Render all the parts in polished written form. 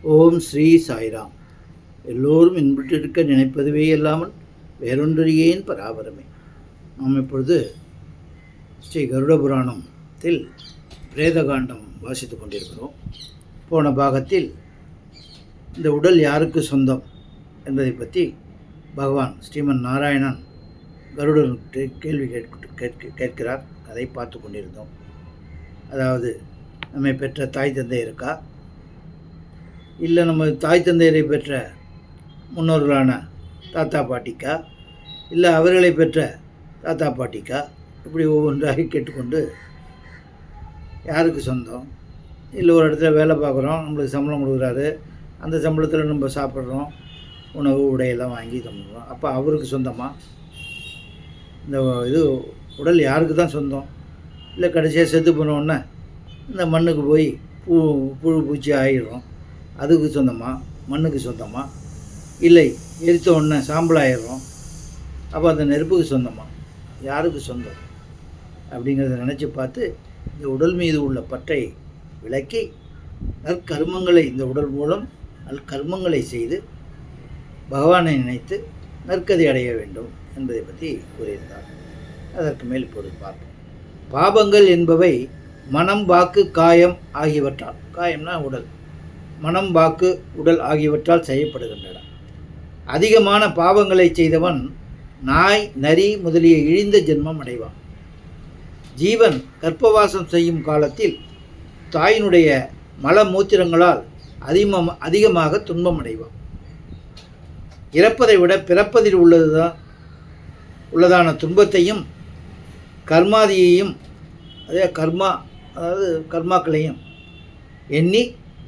ஓம் ஸ்ரீ சாய்ராம். எல்லோரும் இன்புற்றிருக்க நினைப்பதுவே இல்லாமல் வேறொன்றியேன் பராபரமே. நாம் இப்பொழுது ஸ்ரீ கருட புராணத்தில் பிரேதகாண்டம் வாசித்து கொண்டிருக்கிறோம். போன பாகத்தில் இந்த உடல் யாருக்கு சொந்தம் என்பதை பற்றி பகவான் ஸ்ரீமன் நாராயணன் கருடனுக்கு கேள்வி கேட்கிறார். அதை பார்த்து கொண்டிருந்தோம். அதாவது நம்மை பெற்ற தாய் தந்தை இருக்கா, இல்லை நம்ம தாய் தந்தையரை பெற்ற முன்னோர்களான தாத்தா பாட்டிக்கா, இல்லை அவர்களை பெற்ற தாத்தா பாட்டிக்கா, இப்படி ஒவ்வொன்றாக கேட்டுக்கொண்டு யாருக்கு சொந்தம். இல்லை ஒரு இடத்துல வேலை பார்க்குறோம், நம்மளுக்கு சம்பளம் கொடுக்குறாரு, அந்த சம்பளத்தில் நம்ம சாப்பிட்றோம், உணவு உடையெல்லாம் வாங்கி தந்துடுறோம். அப்போ அவருக்கு சொந்தமாக இந்த இது உடல் யாருக்கு தான் சொந்தம்? இல்லை கடைசியாக செத்து போனோடனே இந்த மண்ணுக்கு போய் புழு பூச்சி ஆகிடுறோம், அதுக்கு சொந்தமாக, மண்ணுக்கு சொந்தமாக? இல்லை எரித்த உடனே சாம்பல் ஆகிடுறோம், அப்போ அந்த நெருப்புக்கு சொந்தமாக? யாருக்கு சொந்தம் அப்படிங்கிறத நினச்சி பார்த்து இந்த உடல் மீது உள்ள பற்றை விலக்கி நற்கர்மங்களை, இந்த உடல் மூலம் நற்கர்மங்களை செய்து பகவானை நினைத்து நற்கதி அடைய வேண்டும் என்பதை பற்றி கூறியிருந்தார். அதற்கு மேல் இப்பொழுது பார்ப்போம். பாபங்கள் என்பவை மனம், வாக்கு, காயம் ஆகியவற்றால், காயம்னா உடல், மனம், வாக்கு, உடல் ஆகியவற்றால் செய்யப்படுகின்றன. அதிகமான பாவங்களை செய்தவன் நாய், நரி முதலிய இழிந்த ஜென்மம் அடைவான். ஜீவன் கர்ப்பவாசம் செய்யும் காலத்தில் தாயினுடைய மல மூத்திரங்களால் அதிகமாக துன்பம் அடைவான். இறப்பதை விட பிறப்பதில் உள்ளதான துன்பத்தையும் கர்மாதியையும், அதே கர்மாக்களையும் எண்ணி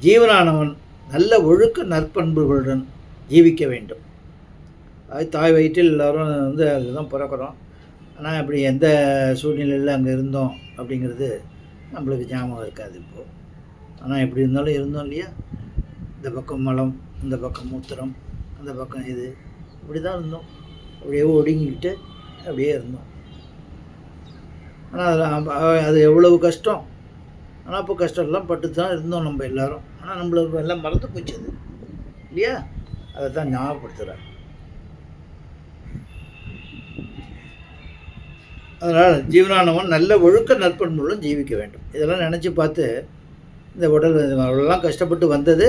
ஜீவனானவன் நல்ல ஒழுக்க நற்பண்புகளுடன் ஜீவிக்க வேண்டும். அது தாய் வயிற்றில் எல்லோரும் அதுதான் பிறக்கிறோம். ஆனால் அப்படி எந்த சூழ்நிலையில் அங்கே இருந்தோம் அப்படிங்கிறது நம்மளுக்கு ஞாபகம் இருக்காது இப்போது. ஆனால் எப்படி இருந்தாலும் இருந்தோம் இல்லையா? இந்த பக்கம் மலம், இந்த பக்கம் மூத்திரம், அந்த பக்கம் இது, இப்படி தான் இருந்தோம். அப்படியே ஒடுங்கிக்கிட்டு அப்படியே இருந்தோம். ஆனால் அது எவ்வளவு கஷ்டம். ஆனால் அப்போ கஷ்டம்லாம் பட்டு தான் இருந்தோம் நம்ம எல்லோரும். ஆனால் நம்மளுக்கு எல்லாம் மறந்து போச்சு அது இல்லையா? அதை தான் ஞாபகப்படுத்துகிறார். அதனால் ஜீவனானவன் நல்ல ஒழுக்க நற்பண்புடன் ஜீவிக்க வேண்டும். இதெல்லாம் நினச்சி பார்த்து இந்த உடல் அவ்வளோலாம் கஷ்டப்பட்டு வந்தது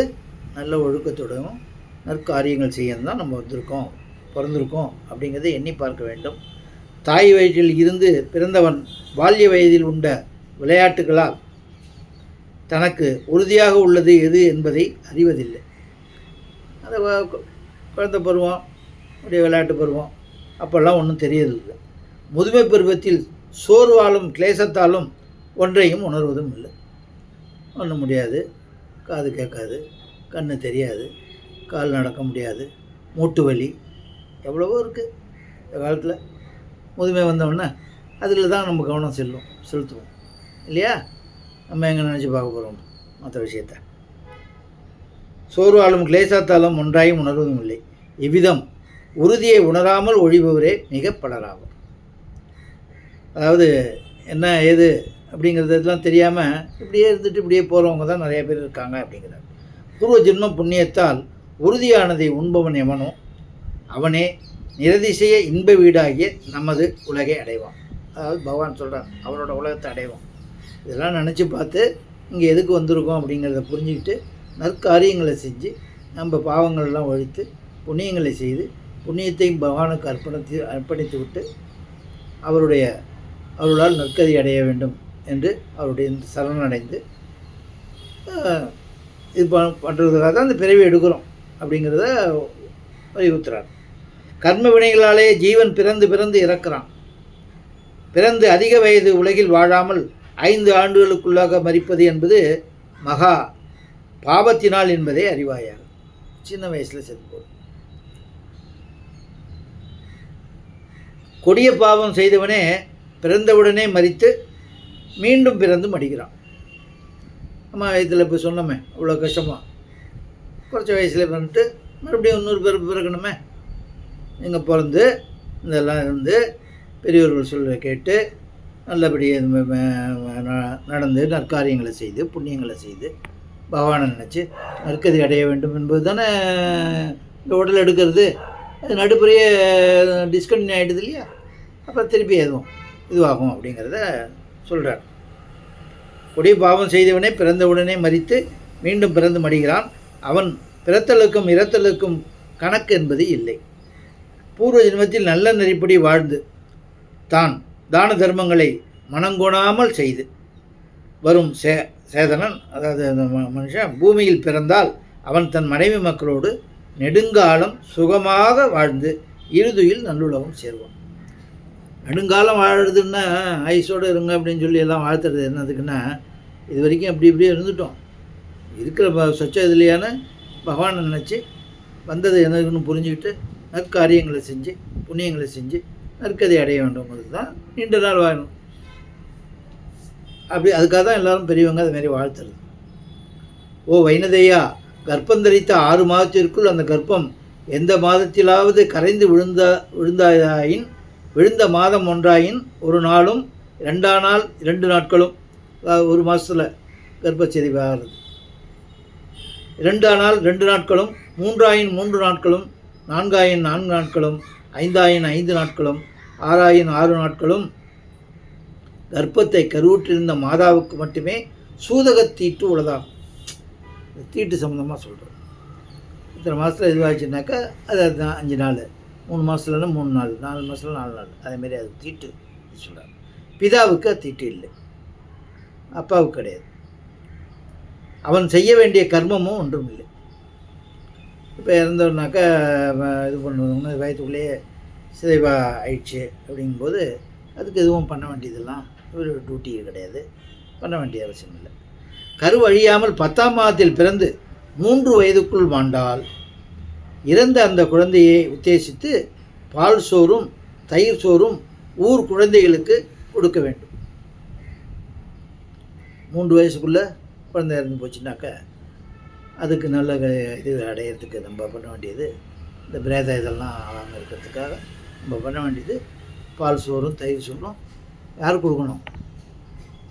நல்ல ஒழுக்கத்துடனும் நற்காரியங்கள் செய்யணும் தான் நம்ம வந்திருக்கோம், பிறந்திருக்கோம் அப்படிங்கிறத எண்ணி பார்க்க வேண்டும். தாய் வயிற்றில் இருந்து பிறந்தவன் பால்ய வயதில் உண்ட விளையாட்டுகளால் தனக்கு உறுதியாக உள்ளது எது என்பதை அறிவதில்லை. அந்த குழந்தை பருவம், அப்படியே விளையாட்டு பருவம், அப்போல்லாம் ஒன்றும் தெரியறதில்லை. முதுமை பருவத்தில் சோர்வாலும் கிளேசத்தாலும் ஒன்றையும் உணர்வதும் இல்லை. ஒன்றும் முடியாது, காது கேட்காது, கண்ணு தெரியாது, கால் நடக்க முடியாது, மூட்டு வலி, எவ்வளவோ இருக்குது இந்த காலத்தில். முதுமை வந்தோடனே அதில் தான் நம்ம கவனம் செலுத்துவோம் இல்லையா? நம்ம எங்கே நினச்சி பார்க்க போகிறோம் மற்ற விஷயத்தை? சோர்வாலும் கிளேசத்தாலும் ஒன்றாயும் உணர்வதும் இல்லை. இவ்விதம் உறுதியை உணராமல் ஒழிபவரே மிக பலராகும். அதாவது என்ன ஏது அப்படிங்கிறதெல்லாம் தெரியாமல் இப்படியே இருந்துட்டு இப்படியே போகிறவங்க தான் நிறைய பேர் இருக்காங்க அப்படிங்கிறார். பூர்வ ஜென்ம புண்ணியத்தால் உறுதியானதை உண்பவன் எவனோ அவனே நிரதிசய இன்ப வீடாகிய நமது உலகை அடைவான். அதாவது பகவான் சொல்கிறார், அவரோட உலகத்தை அடைவான். இதெல்லாம் நினச்சி பார்த்து இங்கே எதுக்கு வந்திருக்கோம் அப்படிங்கிறத புரிஞ்சுக்கிட்டு நற்காரியங்களை செஞ்சு நம்ம பாவங்கள்லாம் ஒழித்து புண்ணியங்களை செய்து புண்ணியத்தையும் பகவானுக்கு அர்ப்பணித்து விட்டு அவர்களால் நற்கதி அடைய வேண்டும் என்று அவருடைய சரணடைந்து இது பண்ணுறதுக்காக தான் அந்த பிறவி எடுக்கிறோம் அப்படிங்கிறத வலியுறுத்துகிறார். கர்ம வினைகளாலே ஜீவன் பிறந்து இறக்கிறான். பிறந்து அதிக வயது உலகில் வாழாமல் 5 ஆண்டுகளுக்குள்ளாக மரிப்பது என்பது மகா பாவத்தினால் என்பதை அறிவாயாக. சின்ன வயசில் செத்து போடும். கொடிய பாவம் செய்தவனே பிறந்தவுடனே மரித்து மீண்டும் பிறந்து மடிக்கிறான். நம்ம இதில் இப்போ சொன்னோமே, அவ்வளோ கஷ்டமாக குறைச்ச வயசில் பிறந்துட்டு மறுபடியும் இன்னொரு பேர் பிறக்கணுமே. இங்கே பிறந்து இதெல்லாம் இருந்து பெரியவர்கள் சொல்ல கேட்டு நல்லபடியாக நடந்து நற்காரியங்களை செய்து புண்ணியங்களை செய்து பகவானை நினச்சி நற்கதி அடைய வேண்டும் என்பது தானே இந்த உடல் எடுக்கிறது. அது நடுப்புறையே டிஸ்கண்டினியூ ஆகிடுது இல்லையா, அப்புறம் திருப்பி எதுவும் இதுவாகும் அப்படிங்கிறத சொல்கிறார். கொடிய பாவம் செய்தவனே பிறந்தவுடனே மரித்து மீண்டும் பிறந்து மடிகிறான். அவன் பிறத்தலுக்கும் இறத்தலுக்கும் கணக்கு என்பது இல்லை. பூர்வ ஜென்மத்தில் நல்ல நெறிப்படி வாழ்ந்து தான் தான தர்மங்களை மனங்கொணாமல் செய்து வரும் சேதனன், அதாவது அந்த மனுஷன் பூமியில் பிறந்தால் அவன் தன் மனைவி மக்களோடு நெடுங்காலம் சுகமாக வாழ்ந்து இறுதியில் நல்லுலகம் சேர்வான். நெடுங்காலம் வாழுறதுன்னா ஆயுசோடு இருங்க அப்படின்னு சொல்லி எல்லாம் வாழ்த்துறது என்னதுக்குன்னா, இது வரைக்கும் அப்படி இப்படியே இருந்துட்டோம், இருக்கிற சொச்ச இதுலையான பகவானை நினச்சி வந்தது என்னதுன்னு புரிஞ்சுக்கிட்டு நற்காரியங்களை செஞ்சு புண்ணியங்களை செஞ்சு நற்கதை அடைய வேண்டும்ங்கிறது தான் நீண்ட நாள் வாழணும். அப்படி அதுக்காக தான் எல்லோரும் பெரியவங்க அதுமாரி வாழ்த்துறது. ஓ வைனதையா, கர்ப்பந்தரித்த 6 மாதத்திற்குள் அந்த கர்ப்பம் எந்த மாதத்திலாவது கரைந்து விழுந்தாயின் விழுந்த மாதம் ஒன்றாயின் ஒரு நாளும் 2 நாட்களும், ஒரு மாதத்தில் கர்ப்பச்செறிவு ஆகிறது, 2 ஆனால் 2 நாட்களும், 3 3 நாட்களும், 4 4 நாட்களும், 5 5 நாட்களும், 6 6 நாட்களும் கர்ப்பத்தை கருவுற்றிருந்த மாதாவுக்கு மட்டுமே சூதகத்தீட்டு உள்ளதாகும். தீட்டு சம்மந்தமாக சொல்கிறோம். இத்தனை மாதத்தில் இதுவாச்சுனாக்கா அது அதுதான் 5 நாள், 3 மாதத்துலன்னா 3 நாள், 4 மாதத்துல 4 நாள், அதேமாரி அது தீட்டு சொல்கிறாங்க. பிதாவுக்கு அது தீட்டு இல்லை, அப்பாவுக்கு கிடையாது. அவன் செய்ய வேண்டிய கர்மமும் ஒன்றும் இல்லை. இப்போ இறந்தோம்னாக்கா இது பண்ணுவாங்கன்னா வயத்துக்குள்ளேயே சிதைவா ஆயிடுச்சு அப்படிங்கும்போது அதுக்கு எதுவும் பண்ண வேண்டியதெல்லாம் ஒரு டியூட்டி கிடையாது, பண்ண வேண்டிய அவசியம் இல்லை. கருவழியாமல் 10ஆம் மாதத்தில் பிறந்து 3 வயதுக்குள் மாண்டால் இறந்த அந்த குழந்தையை உத்தேசித்து பால் சோறும் தயிர் சோறும் ஊர் குழந்தைகளுக்கு கொடுக்க வேண்டும். 3 வயசுக்குள்ளே குழந்தை இறந்து போச்சுனாக்கா அதுக்கு நல்ல இது அடையிறதுக்கு நம்ம பண்ண வேண்டியது, இந்த பிரேத இதெல்லாம் ஆகாமல் இருக்கிறதுக்காக நம்ம பண்ண வேண்டியது பால் சோறும் தயிர் சோறும் யாருக்கு கொடுக்கணும்?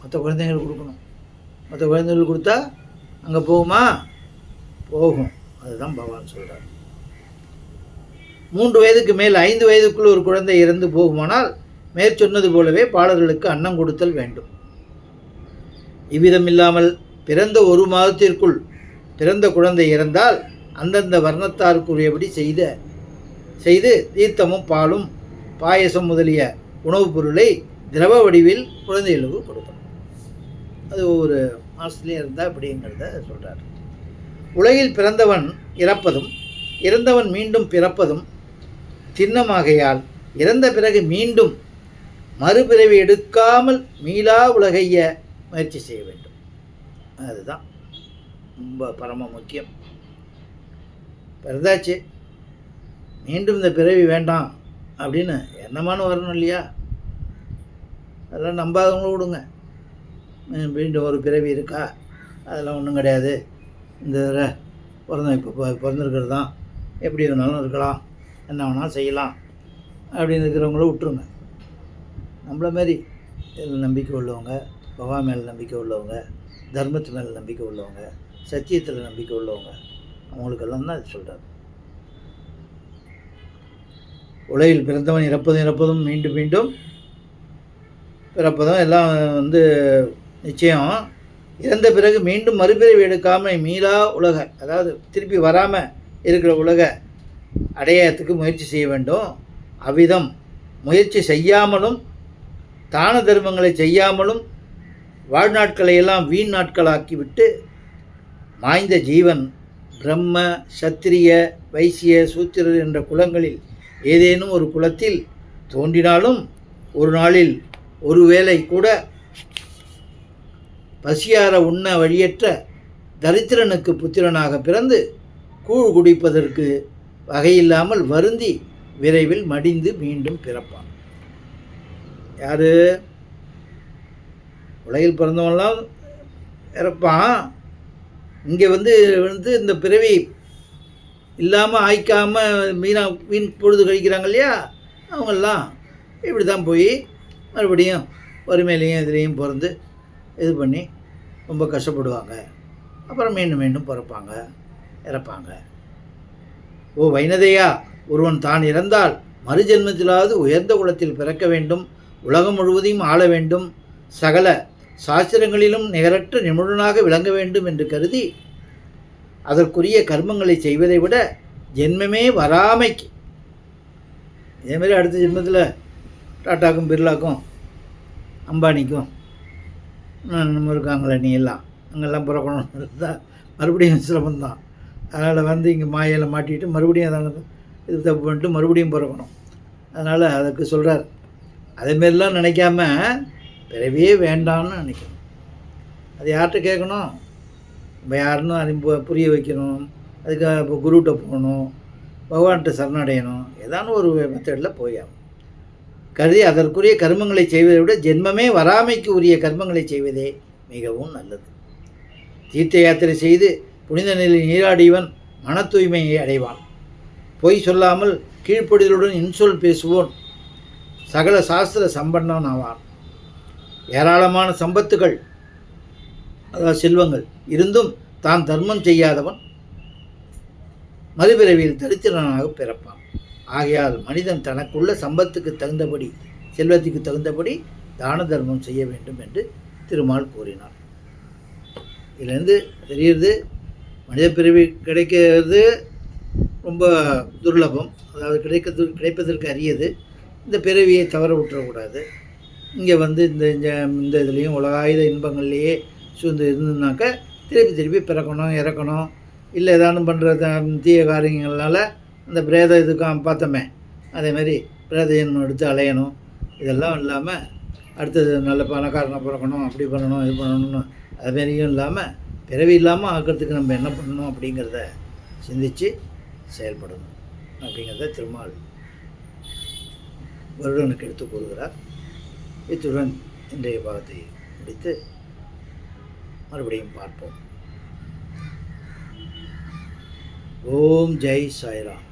மற்ற குழந்தைங்களுக்கு கொடுக்கணும். மற்ற குழந்தைங்களுக்கு கொடுத்தா அங்கே போகுமா? போகும். அதுதான் பகவான் சொல்கிறார். 3 வயதுக்கு மேல் 5 வயதுக்குள் ஒரு குழந்தை இறந்து போகுமானால் மேற்சொன்னது போலவே பாலர்களுக்கு அன்னம் கொடுத்தல் வேண்டும். இவ்விதம் இல்லாமல் பிறந்த 1 மாதத்திற்குள் பிறந்த குழந்தை இறந்தால் அந்தந்த வர்ணத்தாருக்குரியபடி செய்து தீர்த்தமும் பாலும் பாயசம் முதலிய உணவுப் பொருளை திரவ வடிவில் குழந்தைகளுக்கு கொடுக்கணும். அது ஒரு மாதத்துலேயே இருந்தால் அப்படிங்கிறத சொல்கிறார். உலகில் பிறந்தவன் இறப்பதும் இறந்தவன் மீண்டும் பிறப்பதும் சின்னமாகையால் இறந்த பிறகு மீண்டும் மறுபிறவி எடுக்காமல் மீளா உலகைய முயற்சி செய்ய வேண்டும். அதுதான் ரொம்ப பரம முக்கியம். பிறந்தாச்சு, மீண்டும் இந்த பிறவி வேண்டாம் அப்படின்னு என்னமான வரணும் இல்லையா? அதெல்லாம் நம்பாதவங்களும் விடுங்க. மீண்டும் ஒரு பிறவி இருக்கா? அதெல்லாம் ஒன்றும் கிடையாது. இந்த இப்போ பிறந்திருக்கிறது தான், எப்படி வேணாலும் இருக்கலாம், என்ன வேணாலும் செய்யலாம் அப்படின்னு இருக்கிறவங்கள விட்டுருங்க. நம்மள மாரி இதில் நம்பிக்கை உள்ளவங்க, பகவான் மேலே நம்பிக்கை உள்ளவங்க, தர்மத்து மேலே நம்பிக்கை உள்ளவங்க, சத்தியத்தில் நம்பிக்கை உள்ளவங்க, அவங்களுக்கெல்லாம் தான் இது சொல்கிறார். உலகில் பிறந்தவன் இறப்பதும் மீண்டும் மீண்டும் பிறப்பதும் எல்லாம் நிச்சயம். இறந்த பிறகு மீண்டும் மறுபிறவி எடுக்காமல் மீளா உலக, அதாவது திருப்பி வராமல் இருக்கிற உலக அடையத்துக்கு முயற்சி செய்ய வேண்டும். அவ்விதம் முயற்சி செய்யாமலும் தான தர்மங்களை செய்யாமலும் வாழ்நாட்களை எல்லாம் வீண் நாட்களாக்கிவிட்டு மாய்ந்த ஜீவன் பிரம்ம சத்திரிய வைசிய சூத்திரர் என்ற குலங்களில் ஏதேனும் ஒரு குலத்தில் தோன்றினாலும் ஒரு நாளில் ஒருவேளை கூட பசியார உண்ண வழியற்ற தரித்திரனுக்கு புத்திரனாக பிறந்து கூழ் குடிப்பதற்கு வகையில்லாமல் வருந்தி விரைவில் மடிந்து மீண்டும் பிறப்பான். யார்? உலகில் பிறந்தவன்லாம் இறப்பான். இங்கே இந்த பிறவி இல்லாமல் ஆய்க்காமல் வீண் பொழுது கழிக்கிறாங்க இல்லையா, அவங்கெல்லாம் இப்படி தான் போய் மறுபடியும் வறுமையிலையும் இதுலேயும் பிறந்து இது பண்ணி ரொம்ப கஷ்டப்படுவாங்க அப்புறம் மீண்டும் மீண்டும் பிறப்பாங்க, இறப்பாங்க. ஓ வைனதையா, ஒருவன் தான் இறந்தால் மறுஜென்மத்திலாவது உயர்ந்த குலத்தில் பிறக்க வேண்டும், உலகம் முழுவதையும் ஆள வேண்டும், சகல சாஸ்திரங்களிலும் நிகரற்ற நிபுணனாக விளங்க வேண்டும் என்று கருதி அதற்குரிய கர்மங்களை செய்வதை விட ஜென்மமே வராமைக்கு, இதேமாரி அடுத்த ஜென்மத்தில் டாட்டாக்கும் பிர்லாக்கும் அம்பானிக்கும் நம்ம இருக்காங்களே நீ எல்லாம் அங்கெல்லாம் பிறக்கணும் தான் மறுபடியும் சிரமம்தான். அதனால் வந்து இங்கே மாயையில் மாட்டிட்டு மறுபடியும் அதான் இது தப்பு பண்ணிட்டு மறுபடியும் பிறக்கணும். அதனால் அதுக்கு சொல்கிறார், அதேமாரிலாம் நினைக்காம பிறவியே வேண்டாம்னு நினைக்கணும். அது யார்கிட்ட கேட்கணும்? நம்ம யாருன்னு அது புரிய வைக்கணும். அதுக்கு இப்போ குருகிட்ட போகணும், பகவான்கிட்ட சரணடையணும். ஏதான ஒரு மெத்தடில் போயாகும். கருதி அதற்குரிய கர்மங்களை செய்வதை விட ஜென்மமே வராமைக்கு உரிய கர்மங்களை செய்வதே மிகவும் நல்லது. தீர்த்த யாத்திரை செய்து புனித நிலையில் நீராடியவன் மன தூய்மையை அடைவான். பொய் சொல்லாமல் கீழ்ப்படிதலுடன் இன்சொல் பேசுவோன் சகல சாஸ்திர சம்பன்னன் ஆவான். ஏராளமான சம்பத்துகள், அதாவது செல்வங்கள் இருந்தும் தான் தர்மம் செய்யாதவன் மறுபிறவியில் தரித்திரனாக பிறப்பான். ஆகையால் மனிதன் தனக்குள்ள சம்பத்துக்கு தகுந்தபடி, செல்வத்துக்கு தகுந்தபடி தான தர்மம் செய்ய வேண்டும் என்று திருமால் கூறினார். இதிலிருந்து தெரியுது, மனித பிறவி கிடைக்கிறது ரொம்ப துர்லபம், அதாவது கிடைப்பதற்கு அரியது. இந்த பிறவியை தவற விட்டுறக்கூடாது. இங்கே வந்து இந்த இதுலேயும் உலகாயுத இன்பங்கள்லேயே சூழ்ந்து இருந்ததுனாக்க திருப்பி பிறக்கணும், இறக்கணும். இல்லை ஏதானும் பண்ணுற தீய காரியங்களால் அந்த பிரேத இதுக்கும் பார்த்தோமே, அதேமாரி பிரேத ஜென்மம் எடுத்து அலையணும். இதெல்லாம் இல்லாமல் அடுத்தது நல்ல பணக்காரனை பிறக்கணும், அப்படி பண்ணணும், இது பண்ணணும்னு அதுமாரியும் இல்லாமல் பிறவி இல்லாமல் ஆக்கிறதுக்கு நம்ம என்ன பண்ணணும் அப்படிங்கிறத சிந்தித்து செயல்படணும் அப்படிங்கிறத திருமால் வருடனுக்கு எடுத்து கூறுகிறார். இத்துடன் இன்றைய பாகத்தை முடித்து மறுபடியும் பார்ப்போம். ஓம் ஜெய் சாய்ராம்.